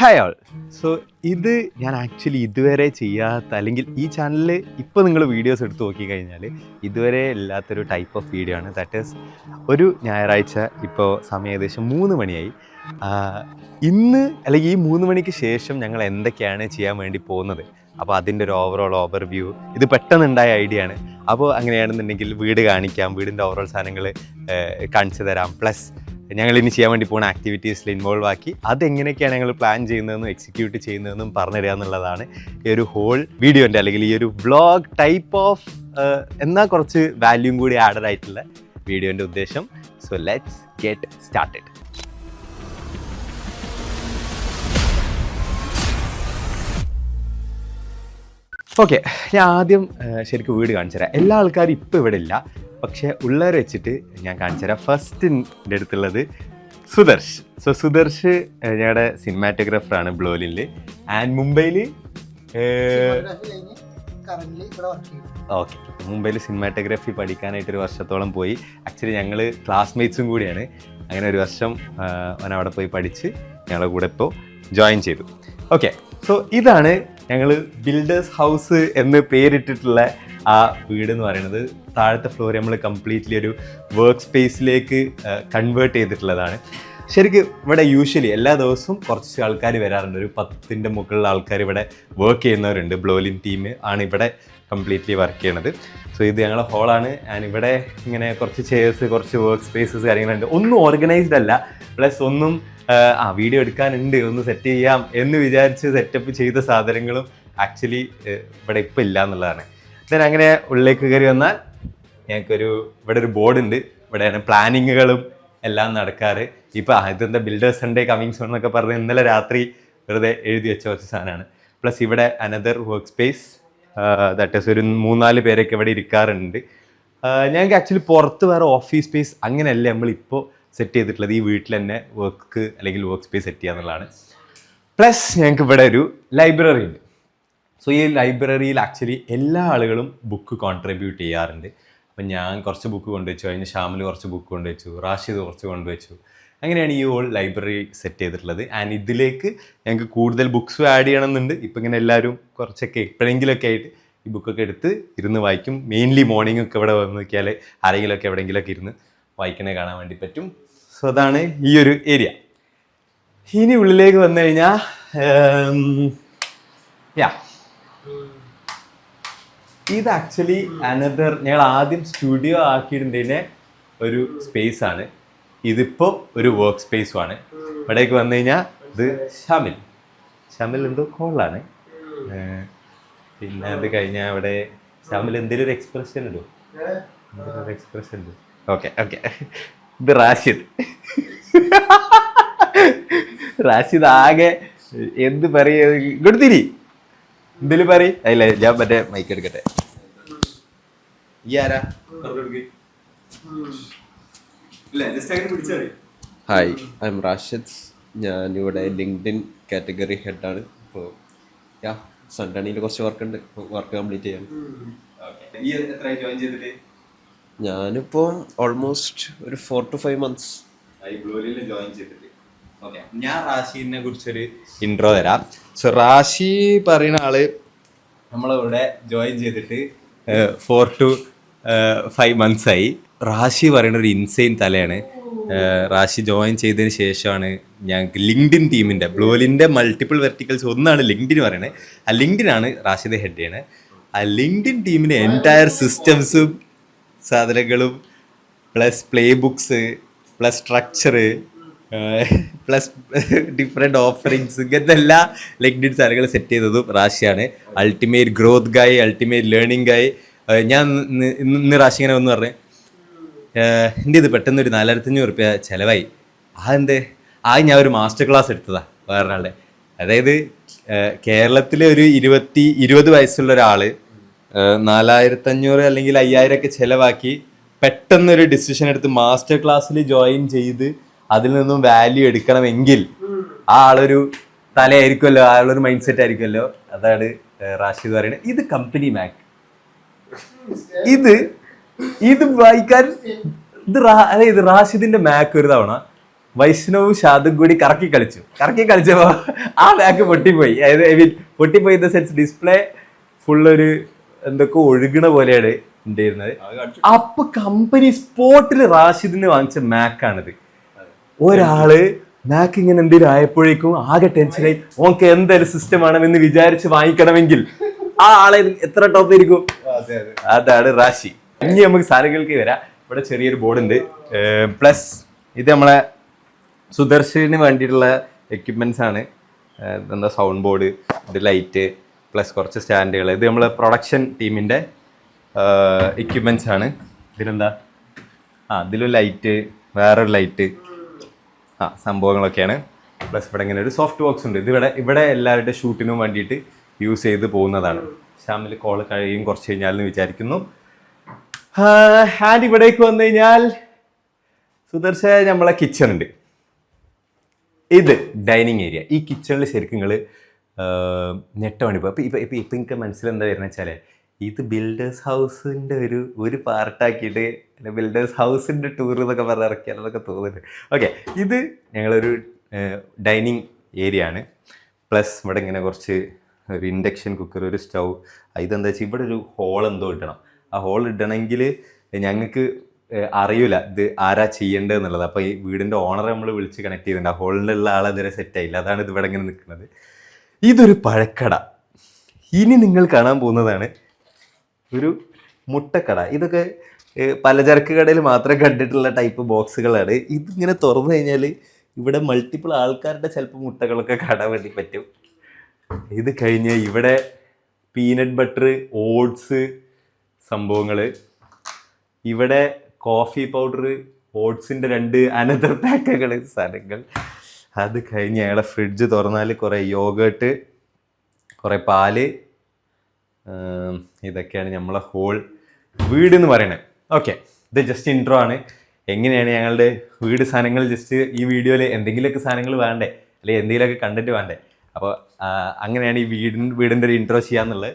Hi ആൾ. So ഇത് ഞാൻ actually ഇതുവരെ ചെയ്യാത്ത, അല്ലെങ്കിൽ ഈ ചാനലിൽ ഇപ്പോൾ നിങ്ങൾ വീഡിയോസ് എടുത്ത് നോക്കിക്കഴിഞ്ഞാൽ ഇതുവരെ ഇല്ലാത്തൊരു ടൈപ്പ് ഓഫ് വീഡിയോ ആണ്. ദാറ്റ് ഈസ് ഒരു ഞായറാഴ്ച ഇപ്പോൾ സമയം ഏകദേശം 3 മണിയായി. ഇന്ന് അല്ലെങ്കിൽ ഈ 3 മണിക്ക് ശേഷം ഞങ്ങൾ എന്തൊക്കെയാണ് ചെയ്യാൻ വേണ്ടി പോകുന്നത്, അപ്പോൾ അതിൻ്റെ ഒരു ഓവറോൾ ഓവർവ്യൂ, ഇത് പെട്ടെന്നുണ്ടായ ഐഡിയ ആണ്. അപ്പോൾ അങ്ങനെയാണെന്നുണ്ടെങ്കിൽ വീട് കാണിക്കാം, വീടിൻ്റെ ഓവറോൾ സാധനങ്ങൾ കാണിച്ചു തരാം, പ്ലസ് ഞങ്ങൾ ഇനി ചെയ്യാൻ വേണ്ടി പോകുന്ന ആക്ടിവിറ്റീസിൽ ഇൻവോൾവ് ആക്കി അതെങ്ങനെയൊക്കെയാണ് ഞങ്ങൾ പ്ലാൻ ചെയ്യുന്നതെന്നും എക്സിക്യൂട്ട് ചെയ്യുന്നതെന്നും പറഞ്ഞുതരിക എന്നുള്ളതാണ് ഈ ഒരു ഹോൾ വീഡിയോൻ്റെ, അല്ലെങ്കിൽ ഈ ഒരു വ്ളോഗ് ടൈപ്പ് ഓഫ് എന്നാൽ കുറച്ച് വാല്യൂം കൂടി ആഡഡ് ആയിട്ടുള്ള വീഡിയോൻ്റെ ഉദ്ദേശം. So let's get started. Okay, ഞാൻ ആദ്യം ശരിക്കും വീട് കാണിച്ചു തരാം. എല്ലാ ആൾക്കാരും ഇപ്പോൾ ഇവിടെ ഇല്ല, പക്ഷേ ഉള്ളവരെ വെച്ചിട്ട് ഞാൻ കാണിച്ചു തരാം. ഫസ്റ്റ് എൻ്റെ അടുത്തുള്ളത് സുദർശ്. സോ സുദർശ് ഞങ്ങളുടെ സിനിമാറ്റോഗ്രാഫറാണ് ബ്ലോലിൽ ആൻഡ് മുംബൈയിൽ. ഓക്കെ, മുംബൈയിൽ സിനിമാറ്റോഗ്രാഫി പഠിക്കാനായിട്ടൊരു വർഷത്തോളം പോയി. ആക്ച്വലി ഞങ്ങൾ ക്ലാസ്മേറ്റ്സും കൂടിയാണ്. അങ്ങനെ ഒരു വർഷം അവൻ അവിടെ പോയി പഠിച്ച് ഞങ്ങളുടെ കൂടെ ഇപ്പോൾ ജോയിൻ ചെയ്തു. ഓക്കെ, സോ ഇതാണ് ഞങ്ങൾ ബിൽഡേഴ്സ് ഹൗസ് എന്ന് പേരിട്ടിട്ടുള്ള ആ വീട് എന്ന് പറയുന്നത്. താഴത്തെ ഫ്ലോർ നമ്മൾ കംപ്ലീറ്റ്ലി ഒരു വർക്ക് സ്പേസിലേക്ക് കൺവേർട്ട് ചെയ്തിട്ടുള്ളതാണ്. ശരിക്കും ഇവിടെ യൂഷ്വലി എല്ലാ ദിവസവും കുറച്ച് ആൾക്കാർ വരാറുണ്ട്. ഒരു 10ൻ്റെ മുകളിലുള്ള ആൾക്കാർ ഇവിടെ വർക്ക് ചെയ്യുന്നവരുണ്ട്. ബ്ലോലിൻ ടീം ആണ് ഇവിടെ കംപ്ലീറ്റ്ലി വർക്ക് ചെയ്യണത്. സോ ഇത് ഞങ്ങളുടെ ഹോളാണ്. ആൻഡ് ഇവിടെ ഇങ്ങനെ കുറച്ച് ചെയർസ്, കുറച്ച് വർക്ക് സ്പേസസ് കാര്യങ്ങളുണ്ട്. ഒന്നും ഓർഗനൈസ്ഡ് അല്ല, പ്ലസ് ഒന്നും വീഡിയോ എടുക്കാനുണ്ട്, ഒന്ന് സെറ്റ് ചെയ്യാം എന്ന് വിചാരിച്ച് സെറ്റപ്പ് ചെയ്ത സാധനങ്ങളും ആക്ച്വലി ഇവിടെ ഇപ്പം ഇല്ല എന്നുള്ളതാണ്. ദെൻ അങ്ങനെ ഉള്ളിലേക്ക് കയറി വന്നാൽ ഞങ്ങൾക്കൊരു ഇവിടെ ഒരു ബോർഡ് ഉണ്ട്. ഇവിടെയാണ് പ്ലാനിങ്ങുകളും എല്ലാം നടക്കാറ്. ഇപ്പം ഇതെന്താ ബിൽഡേഴ്സ് സൺഡേ കമ്മിങ് സൂൺ എന്നൊക്കെ പറഞ്ഞ് ഇന്നലെ രാത്രി വെറുതെ എഴുതി വെച്ച കുറച്ച് സാധനമാണ്. പ്ലസ് ഇവിടെ another work space, that is ഒരു 3-4 പേരൊക്കെ ഇവിടെ ഇരിക്കാറുണ്ട്. ഞങ്ങൾക്ക് ആക്ച്വലി പുറത്ത് വേറെ ഓഫീസ് സ്പേസ് അങ്ങനെയല്ല നമ്മളിപ്പോൾ സെറ്റ് ചെയ്തിട്ടുള്ളത്. ഈ വീട്ടിൽ തന്നെ വർക്ക് അല്ലെങ്കിൽ വർക്ക് സ്പേസ് സെറ്റ് ചെയ്യുക എന്നുള്ളതാണ്. പ്ലസ് ഞങ്ങൾക്ക് ഇവിടെ ഒരു ലൈബ്രറി ഉണ്ട്. സോ ഈ ലൈബ്രറിയിൽ ആക്ച്വലി എല്ലാ ആളുകളും ബുക്ക് കോൺട്രിബ്യൂട്ട് ചെയ്യാറുണ്ട്. അപ്പം ഞാൻ കുറച്ച് ബുക്ക് കൊണ്ടുവച്ചു, കഴിഞ്ഞ് ഷാമിൽ കുറച്ച് ബുക്ക് കൊണ്ടുവച്ചു, റാഷിദ് കുറച്ച് കൊണ്ടുവച്ചു. അങ്ങനെയാണ് ഈ ഹോൾ ലൈബ്രറി സെറ്റ് ചെയ്തിട്ടുള്ളത്. ആൻഡ് ഇതിലേക്ക് ഞങ്ങൾക്ക് കൂടുതൽ ബുക്സും ആഡ് ചെയ്യണമെന്നുണ്ട്. ഇപ്പം ഇങ്ങനെ എല്ലാവരും കുറച്ചൊക്കെ എപ്പോഴെങ്കിലുമൊക്കെ ആയിട്ട് ഈ ബുക്കൊക്കെ എടുത്ത് ഇരുന്ന് വായിക്കും. മെയിൻലി മോർണിംഗ് ഒക്കെ ഇവിടെ വന്ന് നോക്കിയാൽ ആരെങ്കിലുമൊക്കെ എവിടെയെങ്കിലുമൊക്കെ ഇരുന്ന് വായിക്കണേ കാണാൻ വേണ്ടി പറ്റും. സോ അതാണ് ഈ ഒരു ഏരിയ. ഇനി ഉള്ളിലേക്ക് വന്നു കഴിഞ്ഞാൽ ഇത് ആക്ച്വലി അനദർ ഞങ്ങൾ ആദ്യം സ്റ്റുഡിയോ ആക്കിയിരുന്നതിൻ്റെ ഒരു സ്പേസ് ആണ്. ഇതിപ്പോൾ ഒരു വർക്ക് സ്പേസും ആണ്. ഇവിടേക്ക് വന്നു കഴിഞ്ഞാൽ ഇത് ഷമിൽ എന്തോ കോളാണ്. പിന്നെ അത് കഴിഞ്ഞാൽ ഇവിടെ ഷമിൽ എന്തെങ്കിലും ഒരു എക്സ്പ്രഷൻ ഇടും, എക്സ്പ്രഷൻ ഉണ്ട്. ഓക്കെ, ഇത് റാഷിദ് ആകെ എന്ത് പറയുക, ഇങ്ങോട്ട് തിരി എന്തെങ്കിലും പറയും. അല്ല ഞാൻ മറ്റേ മൈക്ക് എടുക്കട്ടെ. Hi, I M Rashid. ഞാനിവിടെ ലിങ്ക്ഡിൻ കാറ്റഗറി ഹെഡാണ്. ഇപ്പോൾ സൺഡണിയിൽ കുറച്ച് വർക്ക് ഉണ്ട്, വർക്ക് കംപ്ലീറ്റ് ചെയ്യാൻ. ഞാനിപ്പോൾ ഓൾമോസ്റ്റ് ഒരു 4 to 5 months ജോയിൻ ചെയ്തിട്ട്. ഞാൻ റാഷിദിനെ കുറിച്ചൊരു ഇൻട്രോ തരാം. സോ റാഷി പറയുന്ന ആള് നമ്മളിവിടെ ജോയിൻ ചെയ്തിട്ട് 4 to 5 months ആയി. റാഷി പറയുന്ന ഒരു ഇൻസെയിൻ തലയാണ്. റാഷി ജോയിൻ ചെയ്തതിന് ശേഷമാണ് ഞങ്ങൾക്ക് ലിങ്ക്ഡിൻ ടീമിൻ്റെ, ബ്ലോലിൻ്റെ മൾട്ടിപ്പിൾ വെർട്ടിക്കൽസ് ഒന്നാണ് ലിങ്ക്ഡിൻ പറയുന്നത്. ആ ലിങ്ക്ഡിനാണ് റാഷിദ് ഹെഡ് ചെയ്യണത്. ആ ലിങ്ക്ഡിൻ ടീമിൻ്റെ എൻറ്റയർ സിസ്റ്റംസും സാധനങ്ങളും plus play books plus structure plus different offerings, ഇങ്ങനത്തെ എല്ലാ ലിങ്ക്ഡിൻ സാധനങ്ങൾ സെറ്റ് ചെയ്തതും റാഷിയാണ്. Ultimate growth guy, ultimate learning guy. ഞാൻ ഇന്ന് റാഷി ഇങ്ങനെ ഒന്ന് പറഞ്ഞേ, എൻ്റെ ഇത് പെട്ടെന്ന് ഒരു 4500 രൂപ ചിലവായി. ഞാൻ ഒരു മാസ്റ്റർ ക്ലാസ് എടുത്തതാണ് വേറൊരാളുടെ. അതായത് കേരളത്തിലെ ഒരു 20 വയസ്സുള്ള ഒരാൾ 4500 അല്ലെങ്കിൽ 5000 ഒക്കെ ചിലവാക്കി പെട്ടെന്നൊരു ഡിസിഷൻ എടുത്ത് മാസ്റ്റർ ക്ലാസ്സിൽ ജോയിൻ ചെയ്ത് അതിൽ നിന്നും വാല്യൂ എടുക്കണമെങ്കിൽ ആ ആളൊരു തലയായിരിക്കുമല്ലോ, ആളൊരു മൈൻഡ് സെറ്റ് ആയിരിക്കുമല്ലോ. അതാണ് റാഷിദ് പറയുന്നത്. ഇത് കമ്പനി മാക്, ഇത് വായിക്കാൻ അതായത് റാഷിദിന്റെ മാക് ഒരു തവണ വൈഷ്ണവും ഷാദും കൂടി കറക്കി കളിച്ചപ്പോ ആ ബാഗ് പൊട്ടിപ്പോയി. അതായത് ഐ മീൻ പൊട്ടിപ്പോയി ഇൻ ദ സെൻസ് ഡിസ്പ്ലേ ഫുള്ളൊരു എന്തൊക്കെ ഒഴുകണ പോലെയാണ് ഉണ്ടായിരുന്നത്. അപ്പൊ കമ്പനി സ്പോട്ടിൽ റാഷിദിന് വാങ്ങിച്ച മാക്കാണിത്. ഒരാള് മാക്ക് ഇങ്ങനെ എന്തെങ്കിലും ആയപ്പോഴേക്കും ആകെ ടെൻഷനായി, ഓക്കെ എന്തായാലും സിസ്റ്റം ആണെന്ന് വിചാരിച്ച് വാങ്ങിക്കണമെങ്കിൽ ആ ആളെ എത്ര ടോപ്പ് ആയിരിക്കും. അതാണ് റാഷി. ഇനി നമുക്ക് സാധനങ്ങൾക്ക് വരാം. ഇവിടെ ചെറിയൊരു ബോർഡ് ഉണ്ട്. പ്ലസ് ഇത് നമ്മളെ സുദർശന് വേണ്ടിയിട്ടുള്ള എക്യുപ്മെന്റ്സ് ആണ്. എന്താ സൗണ്ട് ബോർഡ്, ഇത് ലൈറ്റ്, പ്ലസ് കുറച്ച് സ്റ്റാൻഡുകൾ. ഇത് നമ്മളെ പ്രൊഡക്ഷൻ ടീമിന്റെ എക്യുപ്മെന്റ്സ് ആണ്. ഇതിലെന്താ ഇതിലും ലൈറ്റ്, വേറൊരു ലൈറ്റ്, സംഭവങ്ങളൊക്കെയാണ്. പ്ലസ് ഇവിടെ ഇങ്ങനെ ഒരു സോഫ്റ്റ് ബോക്സ് ഉണ്ട്. ഇത് ഇവിടെ എല്ലാവരുടെ ഷൂട്ടിനും വേണ്ടിയിട്ട് യൂസ് ചെയ്ത് പോകുന്നതാണ്. ഷാമിൽ കോള് കഴിയും കുറച്ച് കഴിഞ്ഞാൽ വിചാരിക്കുന്നു. ആൻഡ് ഇവിടേക്ക് വന്നു കഴിഞ്ഞാൽ സുദർശ നമ്മളെ കിച്ചൺ ഉണ്ട്. ഇത് ഡൈനിങ് ഏരിയ. ഈ കിച്ചണിൽ ശരിക്കും നിങ്ങൾ നെട്ടമാണ്. ഇപ്പം എനിക്ക് മനസ്സിലെന്താ വരുന്നത് വെച്ചാൽ ഇത് ബിൽഡേഴ്സ് ഹൗസിൻ്റെ ഒരു പാർട്ടാക്കിയിട്ട് ബിൽഡേഴ്സ് ഹൗസിൻ്റെ ടൂർ എന്നൊക്കെ പറഞ്ഞ് ഇറക്കിയാലൊക്കെ തോന്നുന്നുണ്ട്. ഓക്കെ, ഇത് ഞങ്ങളൊരു ഡൈനിങ് ഏരിയ ആണ്. പ്ലസ് ഇവിടെ ഇങ്ങനെ കുറച്ച് ഒരു ഇൻഡക്ഷൻ കുക്കർ, ഒരു സ്റ്റൗ. ഇതെന്താ വെച്ചാൽ ഇവിടെ ഒരു ഹോൾ എന്തോ ഇടണം. ആ ഹോൾ ഇടണമെങ്കിൽ ഞങ്ങൾക്ക് അറിയില്ല ഇത് ആരാ ചെയ്യേണ്ടത് എന്നുള്ളത്. അപ്പോൾ ഈ വീടിൻ്റെ ഓണറെ നമ്മൾ വിളിച്ച് കണക്ട് ചെയ്തിട്ടുണ്ട്. ആ ഹോളിലുള്ള ആളെ ഇതുവരെ സെറ്റായില്ല. അതാണ് ഇത് ഇവിടെ ഇങ്ങനെ നിൽക്കുന്നത്. ഇതൊരു പഴക്കട. ഇനി നിങ്ങൾ കാണാൻ പോകുന്നതാണ് ഒരു മുട്ടക്കട. ഇതൊക്കെ പലചരക്ക് കടയിൽ മാത്രം കണ്ടിട്ടുള്ള ടൈപ്പ് ബോക്സുകളാണ്. ഇതിങ്ങനെ തുറന്നു കഴിഞ്ഞാൽ ഇവിടെ മൾട്ടിപ്പിൾ ആൾക്കാരുടെ ചിലപ്പോൾ മുട്ടകളൊക്കെ കാണാൻ വേണ്ടി പറ്റും. ഇത് കഴിഞ്ഞ് ഇവിടെ പീനട്ട് ബട്ടർ, ഓട്സ് സംഭവങ്ങൾ, ഇവിടെ കോഫി പൗഡർ, ഓട്സിൻ്റെ 2 അനദർ പാക്കുകൾ, സാധനങ്ങൾ. അത് കഴിഞ്ഞ് അയാളെ ഫ്രിഡ്ജ് തുറന്നാൽ കുറേ യോഗേർട്ട്, കുറേ പാല്. ഇതൊക്കെയാണ് നമ്മളെ ഹോൾ വീട് എന്ന് പറയുന്നത്. ഓക്കെ, ഇത് ജസ്റ്റ് ഇൻട്രോ ആണ്. എങ്ങനെയാണ് ഞങ്ങളുടെ വീട് സാധനങ്ങൾ, ജസ്റ്റ് ഈ വീഡിയോയിൽ എന്തെങ്കിലുമൊക്കെ സാധനങ്ങൾ വേണ്ടേ, അല്ലെങ്കിൽ എന്തെങ്കിലുമൊക്കെ കണ്ടന്റ് വേണ്ടേ. അപ്പോൾ അങ്ങനെയാണ് ഈ വീടിൻ്റെ ഒരു ഇൻട്രോ ചെയ്യാന്നുള്ളത്.